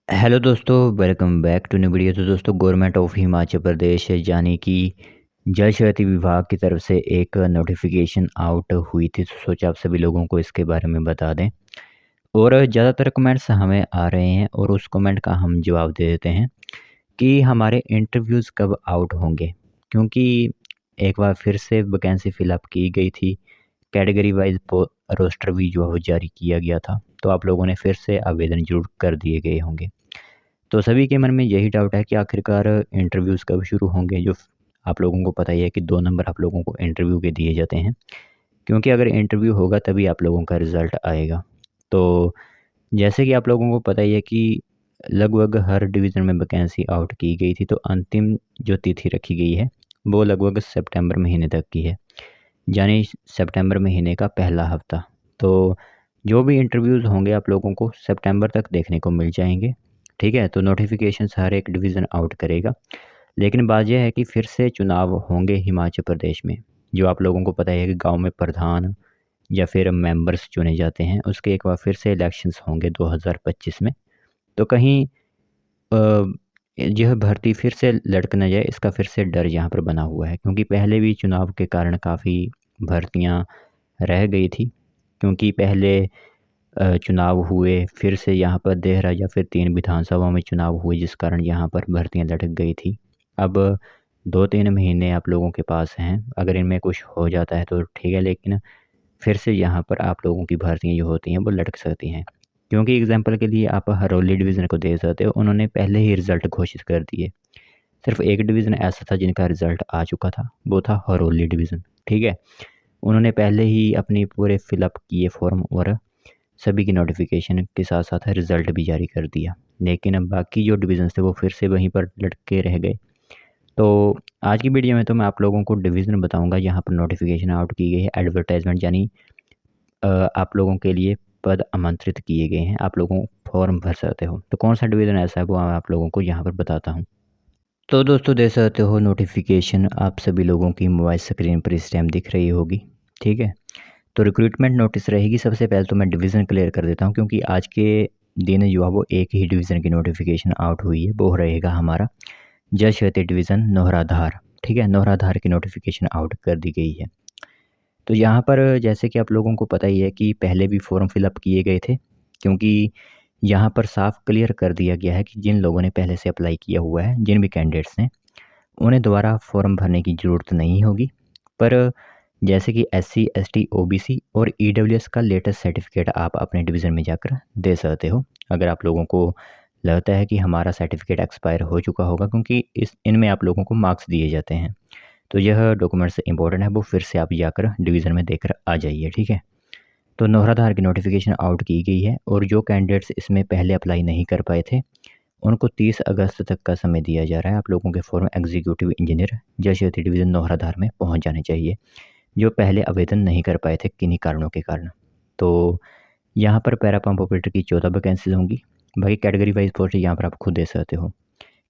Hello दोस्तों, welcome back to new video. तो दोस्तों, गवर्नमेंट ऑफ हिमाचल प्रदेश यानी कि जल शक्ति विभाग की तरफ से एक नोटिफिकेशन आउट हुई थी, तो सोचा आप सभी लोगों को इसके बारे में बता दें। और ज़्यादातर कमेंट्स हमें आ रहे हैं और उस कमेंट का हम जवाब दे देते हैं कि हमारे इंटरव्यूज़ कब आउट होंगे, क्योंकि एक बार फिर से वैकेंसी फिलअप की गई थी। कैटेगरी वाइज रोस्टर भी जो है वो जारी किया गया था, तो आप लोगों ने फिर से आवेदन जरूर कर दिए गए होंगे। तो सभी के मन में यही डाउट है कि आखिरकार इंटरव्यूज़ कब शुरू होंगे। जो आप लोगों को पता ही है कि 2 नंबर आप लोगों को इंटरव्यू के दिए जाते हैं, क्योंकि अगर इंटरव्यू होगा तभी आप लोगों का रिज़ल्ट आएगा। तो जैसे कि आप लोगों को पता ही है कि लगभग हर डिवीज़न में वैकेंसी आउट की गई थी, तो अंतिम जो तिथि रखी गई है वो लगभग सितंबर महीने तक की है, यानी सितंबर महीने का पहला हफ्ता। तो जो भी इंटरव्यूज़ होंगे आप लोगों को सितंबर तक देखने को मिल जाएंगे। ठीक है, तो नोटिफिकेशन हर एक डिवीज़न आउट करेगा। लेकिन बात यह है कि फिर से चुनाव होंगे हिमाचल प्रदेश में। जो आप लोगों को पता है कि गांव में प्रधान या फिर मेंबर्स चुने जाते हैं, उसके एक बार फिर से इलेक्शंस होंगे 2025 में। तो कहीं यह भर्ती फिर से लटक न जाए, इसका फिर से डर यहाँ पर बना हुआ है, क्योंकि पहले भी चुनाव के कारण काफ़ी भर्तियाँ रह गई थी। क्योंकि पहले चुनाव हुए, फिर से यहाँ पर देहरा या फिर 3 विधानसभाओं में चुनाव हुए, जिस कारण यहाँ पर भर्तियाँ लटक गई थी। अब 2-3 महीने आप लोगों के पास हैं, अगर इनमें कुछ हो जाता है तो ठीक है, लेकिन फिर से यहाँ पर आप लोगों की भर्तियाँ जो होती हैं वो लटक सकती हैं। क्योंकि एग्ज़ाम्पल के लिए आप हरोली डिवीज़न को दे सकते हो, उन्होंने पहले ही रिज़ल्ट घोषित कर दिए। सिर्फ़ एक डिवीज़न ऐसा था जिनका रिज़ल्ट आ चुका था, वो था हरोली डिवीज़न, ठीक है? उन्होंने पहले ही अपनी पूरे फ़िलअप किए फ़ॉर्म और सभी की नोटिफिकेशन के साथ साथ रिज़ल्ट भी जारी कर दिया। लेकिन अब बाकी जो डिवीज़न्स थे वो फिर से वहीं पर लटके रह गए। तो आज की वीडियो में तो मैं आप लोगों को डिवीज़न बताऊँगा जहाँ पर नोटिफिकेशन आउट की गई है, एडवर्टाइज़मेंट यानी आप लोगों के लिए पद आमंत्रित किए गए हैं, आप लोगों फॉर्म भर सकते हो। तो कौन-सा डिवीज़न ऐसा है वो मैं आप लोगों को यहाँ पर बताता हूँ। तो दोस्तों, देख सकते हो नोटिफिकेशन आप सभी लोगों की मोबाइल स्क्रीन पर इस टाइम दिख रही होगी, ठीक है? तो रिक्रूटमेंट नोटिस रहेगी। सबसे पहले तो मैं डिवीज़न क्लियर कर देता हूँ, क्योंकि आज के दिन जो है वो एक ही डिवीज़न की नोटिफिकेशन आउट हुई है, वो रहेगा हमारा जल शक्ति डिवीज़न नौहराधार। ठीक है, नौहराधार की नोटिफिकेशन आउट कर दी गई है। तो यहाँ पर जैसे कि आप लोगों को पता ही है कि पहले भी फॉर्म फिलअप किए गए थे, क्योंकि यहाँ पर साफ क्लियर कर दिया गया है कि जिन लोगों ने पहले से अप्लाई किया हुआ है, जिन भी कैंडिडेट्स ने, उन्हें दोबारा फॉर्म भरने की ज़रूरत नहीं होगी। पर जैसे कि एससी, एसटी, ओबीसी और ईडब्ल्यूएस का लेटेस्ट सर्टिफिकेट आप अपने डिवीज़न में जाकर दे सकते हो। अगर आप लोगों को लगता है कि हमारा सर्टिफिकेट एक्सपायर हो चुका होगा, क्योंकि इनमें आप लोगों को मार्क्स दिए जाते हैं, तो यह डॉक्यूमेंट्स इंपॉर्टेंट है, वो फिर से आप जाकर डिवीज़न में देकर आ जाइए। ठीक है, तो नौहराधार की नोटिफिकेशन आउट की गई है और जो कैंडिडेट्स इसमें पहले अप्लाई नहीं कर पाए थे, उनको 30 अगस्त तक का समय दिया जा रहा है। आप लोगों के फॉर्म एग्जीक्यूटिव इंजीनियर जल शक्ति डिवीज़न नौहराधार में पहुंच जाने चाहिए, जो पहले आवेदन नहीं कर पाए थे किन्हीं कारणों के कारण। तो यहाँ पर पैरा पंप ऑपरेटर की 14 वैकेंसीज होंगी। बाकी कैटेगरी वाइज पोस्ट यहाँ पर आप खुद दे सकते हो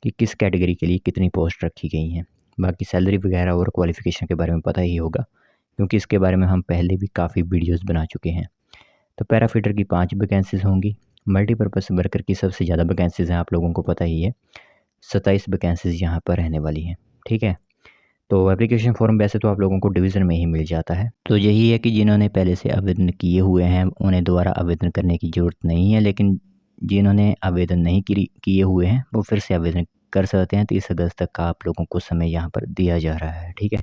कि किस कैटेगरी के लिए कितनी पोस्ट रखी गई हैं। बाकी सैलरी वगैरह और क्वालिफिकेशन के बारे में पता ही होगा, क्योंकि इसके बारे में हम पहले भी काफ़ी वीडियोस बना चुके हैं। तो पैरा फिटर की 5 वैकेंसीज होंगी। मल्टीपर्पज़ वर्कर की सबसे ज़्यादा वैकेंसीज हैं, आप लोगों को पता ही है, 27 वैकेंसीज यहाँ पर रहने वाली हैं। ठीक है, तो एप्लीकेशन फॉर्म वैसे तो आप लोगों को डिवीज़न में ही मिल जाता है। तो यही है कि जिन्होंने पहले से आवेदन किए हुए हैं उन्हें दोबारा आवेदन करने की ज़रूरत नहीं है, लेकिन जिन्होंने आवेदन नहीं किए हुए हैं वो फिर से आवेदन कर सकते हैं। 30 अगस्त तक का आप लोगों को समय यहाँ पर दिया जा रहा है। ठीक है।